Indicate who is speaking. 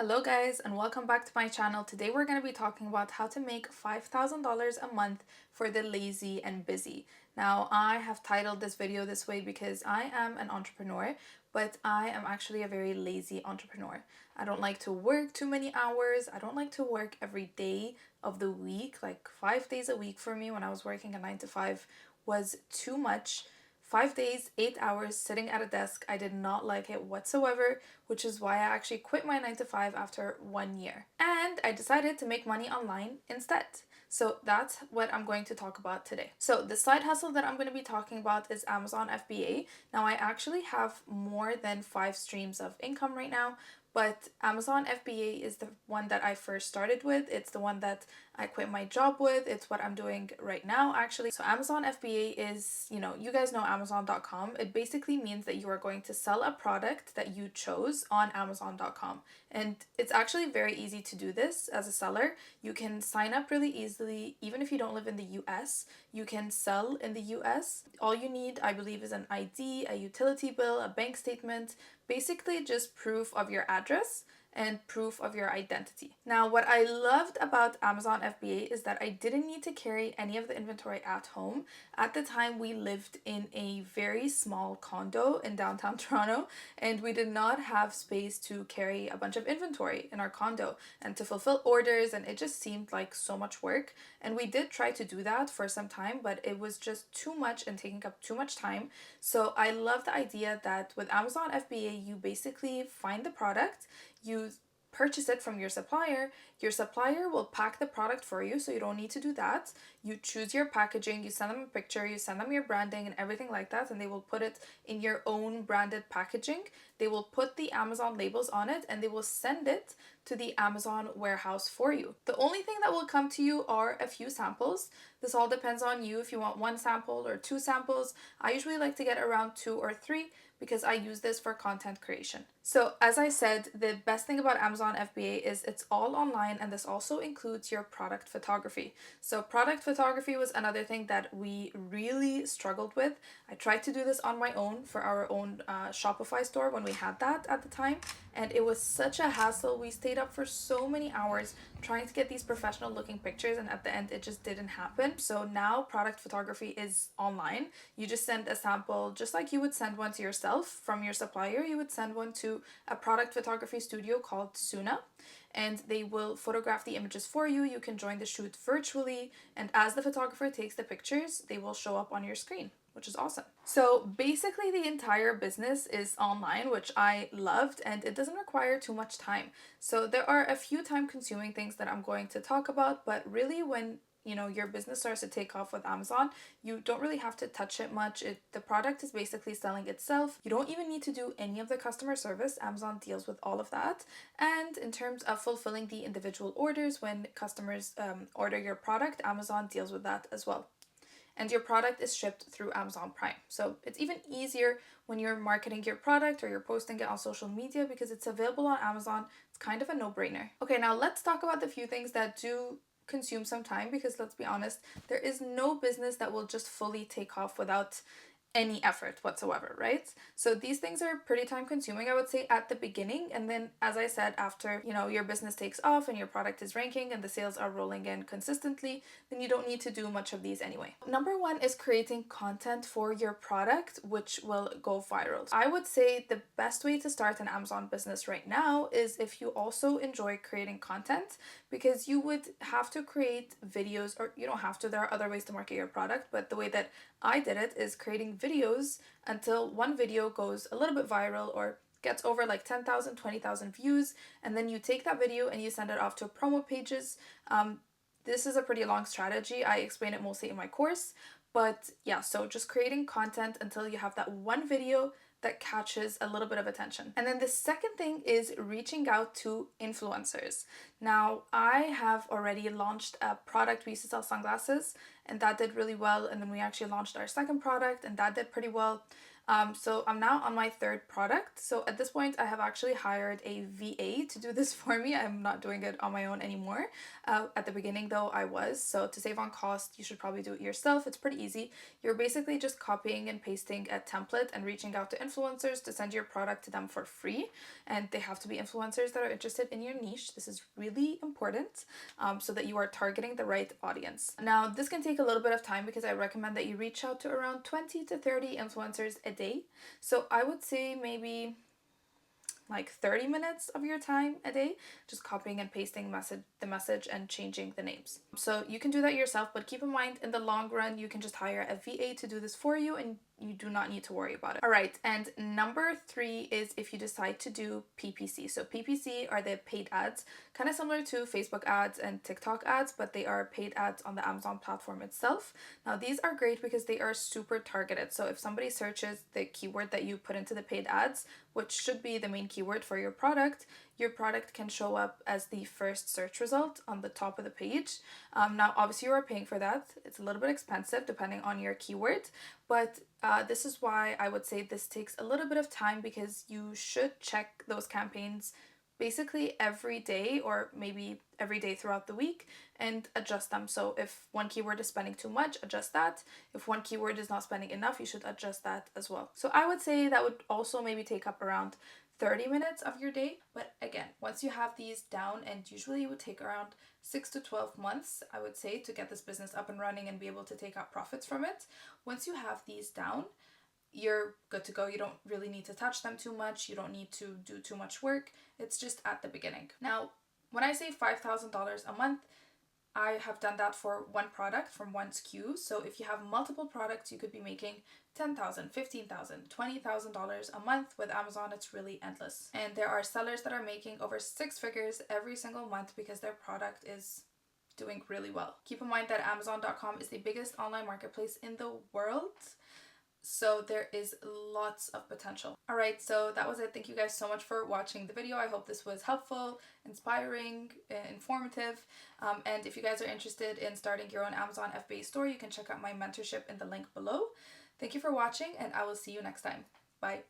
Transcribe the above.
Speaker 1: Hello guys and welcome back to my channel. Today we're going to be talking about how to make $5,000 a month for the lazy and busy. Now I have titled this video this way because I am an entrepreneur, but I am actually a very lazy entrepreneur. I don't like to work too many hours. I don't like to work every day of the week. Like 5 days a week for me when I was working a 9 to 5 was too much. 5 days, 8 hours sitting at a desk. I did not like it whatsoever, which is why I actually quit my 9 to 5 after 1 year. And I decided to make money online instead. So that's what I'm going to talk about today. So the side hustle that I'm going to be talking about is Amazon FBA. Now I actually have more than 5 streams of income right now, but Amazon FBA is the one that I first started with. It's the one that I quit my job with. It's what I'm doing right now actually. So Amazon FBA is, you guys know Amazon.com. It basically means that you are going to sell a product that you chose on Amazon.com. And it's actually very easy to do this as a seller. You can sign up really easily, even if you don't live in the US. You can sell in the US. All you need, I believe, is an ID, a utility bill, a bank statement, basically just proof of your address and proof of your identity. Now, what I loved about Amazon FBA is that I didn't need to carry any of the inventory at home. At the time, we lived in a very small condo in downtown Toronto, and we did not have space to carry a bunch of inventory in our condo and to fulfill orders, and it just seemed like so much work. And we did try to do that for some time, but it was just too much and taking up too much time. So I love the idea that with Amazon FBA, you basically find the product, you purchase it from your supplier will pack the product for you, so you don't need to do that. You choose your packaging, you send them a picture, you send them your branding and everything like that, and they will put it in your own branded packaging. They will put the Amazon labels on it and they will send it to the Amazon warehouse for you. The only thing that will come to you are a few samples. This all depends on you if you want one sample or two samples. I usually like to get around 2 or 3 because I use this for content creation. So as I said, the best thing about Amazon FBA is it's all online, and this also includes your product photography. So product photography was another thing that we really struggled with. I tried to do this on my own for our own Shopify store when we had that at the time, and it was such a hassle. We stayed up for so many hours trying to get these professional looking pictures, and at the end it just didn't happen. So now product photography is online. You just send a sample just like you would send one to yourself from your supplier. You would send one to a product photography studio called Suna, and they will photograph the images for you. You can join the shoot virtually, and as the photographer takes the pictures, they will show up on your screen, which is awesome. So basically the entire business is online, which I loved, and it doesn't require too much time. So there are a few time consuming things that I'm going to talk about, but really when your business starts to take off with Amazon, you don't really have to touch it much. The product is basically selling itself. You don't even need to do any of the customer service. Amazon deals with all of that. And in terms of fulfilling the individual orders, when customers order your product, Amazon deals with that as well. And your product is shipped through Amazon Prime. So it's even easier when you're marketing your product or you're posting it on social media because it's available on Amazon. It's kind of a no-brainer. Okay, now let's talk about the few things that do consume some time, because let's be honest, there is no business that will just fully take off without any effort whatsoever, right? So these things are pretty time consuming, I would say, at the beginning. And then, as I said, after, your business takes off and your product is ranking and the sales are rolling in consistently, then you don't need to do much of these anyway. Number one is creating content for your product, which will go viral. I would say the best way to start an Amazon business right now is if you also enjoy creating content, because you would have to create videos, or you don't have to, there are other ways to market your product, but the way that I did it is creating videos until one video goes a little bit viral or gets over like 10,000, 20,000 views, and then you take that video and you send it off to promo pages. This is a pretty long strategy. I explain it mostly in my course, but yeah, so just creating content until you have that one video that catches a little bit of attention. And then the second thing is reaching out to influencers. Now, I have already launched a product. We used to sell sunglasses, and that did really well. And then we actually launched our second product, and that did pretty well. So I'm now on my third product. So at this point, I have actually hired a VA to do this for me. I'm not doing it on my own anymore. At the beginning, though, I was. So to save on cost, you should probably do it yourself. It's pretty easy. You're basically just copying and pasting a template and reaching out to influencers to send your product to them for free. And they have to be influencers that are interested in your niche. This is really important, so that you are targeting the right audience. Now, this can take a little bit of time because I recommend that you reach out to around 20 to 30 influencers a day. So I would say maybe like 30 minutes of your time a day, just copying and pasting the message and changing the names. So you can do that yourself, but keep in mind in the long run, you can just hire a VA to do this for you and you do not need to worry about it. All right, and number 3 is if you decide to do PPC. So PPC are the paid ads, kind of similar to Facebook ads and TikTok ads, but they are paid ads on the Amazon platform itself. Now these are great because they are super targeted. So if somebody searches the keyword that you put into the paid ads, which should be the main keyword for your product can show up as the first search result on the top of the page. Now, obviously, you are paying for that. It's a little bit expensive depending on your keyword, but this is why I would say this takes a little bit of time because you should check those campaigns basically every day or maybe every day throughout the week and adjust them. So if one keyword is spending too much, adjust that. If one keyword is not spending enough, you should adjust that as well. So I would say that would also maybe take up around 30 minutes of your day. But again, once you have these down, and usually it would take around 6 to 12 months, I would say, to get this business up and running and be able to take out profits from it. Once you have these down, you're good to go. You don't really need to touch them too much. You don't need to do too much work. It's just at the beginning. Now, when I say $5,000 a month, I have done that for one product from one SKU. So if you have multiple products, you could be making $10,000, $15,000, $20,000 a month. With Amazon, it's really endless. And there are sellers that are making over 6 figures every single month because their product is doing really well. Keep in mind that Amazon.com is the biggest online marketplace in the world. So there is lots of potential. All right, so that was it. Thank you guys so much for watching the video. I hope this was helpful, inspiring, informative. And if you guys are interested in starting your own Amazon FBA store, you can check out my mentorship in the link below. Thank you for watching, and I will see you next time. Bye.